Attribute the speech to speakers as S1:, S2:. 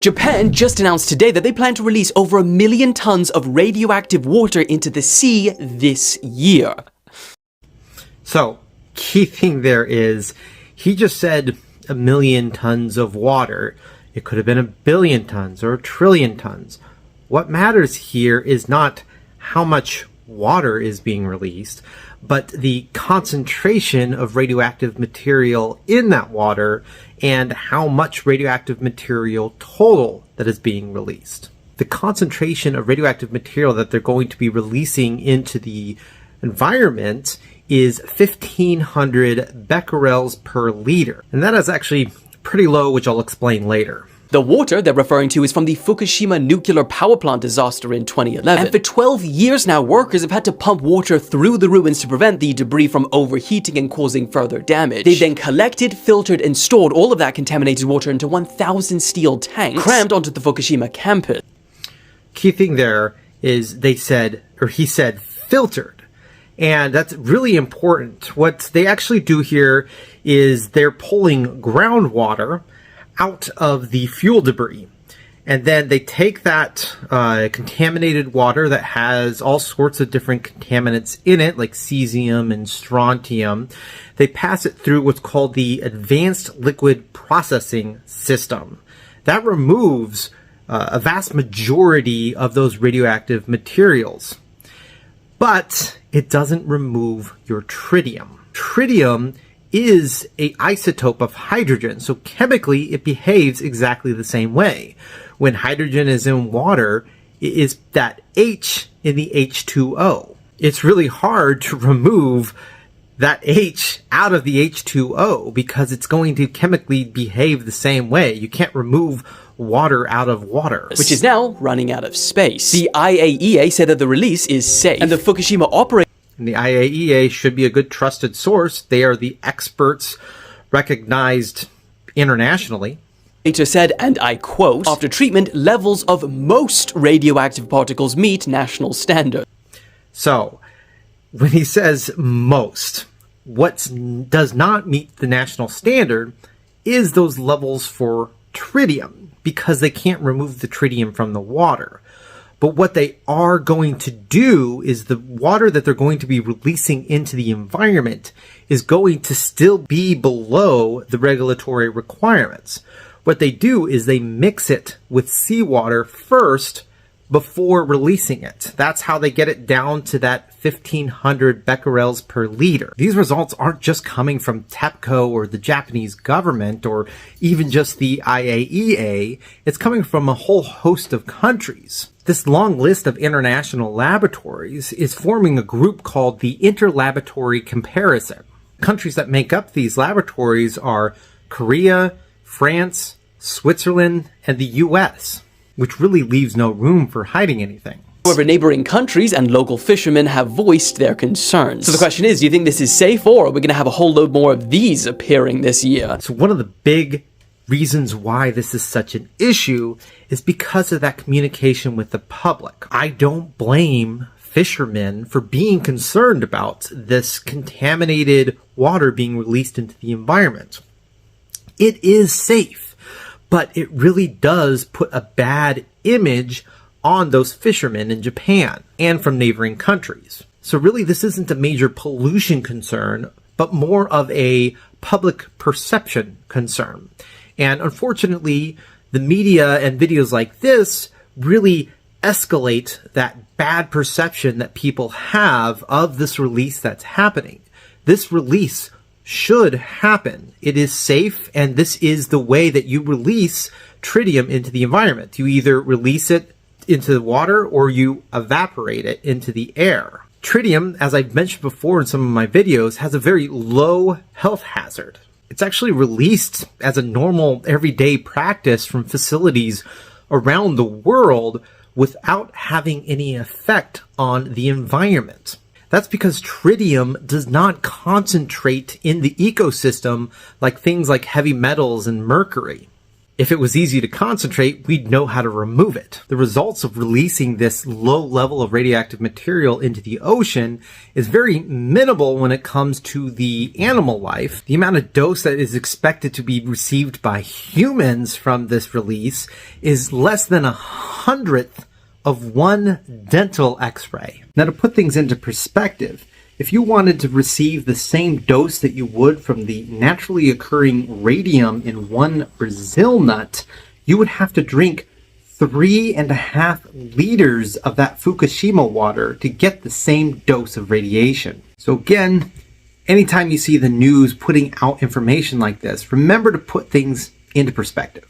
S1: Japan just announced today that they plan to release over 1 million tons of radioactive water into the sea this year.
S2: So, key thing there is, he just said 1 million tons of water. It could have been 1 billion tons or 1 trillion tons. What matters here is not how much water is being released, but the concentration of radioactive material in that water and how much radioactive material total that is being released. The concentration of radioactive material that they're going to be releasing into the environment is 1,500 becquerels per liter. And that is actually pretty low, which I'll explain later.
S1: The water they're referring to is from the Fukushima nuclear power plant disaster in 2011. And for 12 years now, workers have had to pump water through the ruins to prevent the debris from overheating and causing further damage. They then collected, filtered, and stored all of that contaminated water into 1,000 steel tanks crammed onto the Fukushima campus.
S2: Key thing there is he said filtered. And that's really important. What they actually do here is they're pulling groundwater out of the fuel debris. And then they take that contaminated water that has all sorts of different contaminants in it, like cesium and strontium. They pass it through what's called the Advanced Liquid Processing System. That removes a vast majority of those radioactive materials. But it doesn't remove your tritium. Tritium is an isotope of hydrogen, so chemically it behaves exactly the same way. When hydrogen is in water, it is that H in the H2O. It's really hard to remove that H out of the H2O because it's going to chemically behave the same way. You can't remove water out of water.
S1: Which is now running out of space. The IAEA said that the release is safe, and the Fukushima operator
S2: and the IAEA should be a good trusted source. They are the experts recognized internationally.
S1: Said, and I quote, "After treatment, levels of most radioactive particles meet national standards."
S2: So, when he says most, what does not meet the national standard is those levels for tritium, because they can't remove the tritium from the water. But what they are going to do is the water that they're going to be releasing into the environment is going to still be below the regulatory requirements. What they do is they mix it with seawater first before releasing it. That's how they get it down to that 1,500 becquerels per liter. These results aren't just coming from TEPCO or the Japanese government or even just the IAEA. It's coming from a whole host of countries. This long list of international laboratories is forming a group called the Interlaboratory Comparison. Countries that make up these laboratories are Korea, France, Switzerland, and the US, which really leaves no room for hiding anything.
S1: However, neighboring countries and local fishermen have voiced their concerns. So the question is, do you think this is safe, or are we going to have a whole load more of these appearing this year?
S2: So one of the big reasons why this is such an issue is because of that communication with the public. I don't blame fishermen for being concerned about this contaminated water being released into the environment. It is safe, but it really does put a bad image on those fishermen in Japan and from neighboring countries. So really, this isn't a major pollution concern, but more of a public perception concern. And unfortunately, the media and videos like this really escalate that bad perception that people have of this release that's happening. This release should happen. It is safe, and this is the way that you release tritium into the environment. You either release it into the water or you evaporate it into the air. Tritium, as I've mentioned before in some of my videos, has a very low health hazard. It's actually released as a normal everyday practice from facilities around the world without having any effect on the environment. That's because tritium does not concentrate in the ecosystem like things like heavy metals and mercury. If it was easy to concentrate, we'd know how to remove it. The results of releasing this low level of radioactive material into the ocean is very minimal when it comes to the animal life. The amount of dose that is expected to be received by humans from this release is less than 1/100th of one dental x-ray. Now, to put things into perspective, if you wanted to receive the same dose that you would from the naturally occurring radium in one Brazil nut, you would have to drink 3.5 liters of that Fukushima water to get the same dose of radiation. So again, anytime you see the news putting out information like this, remember to put things into perspective.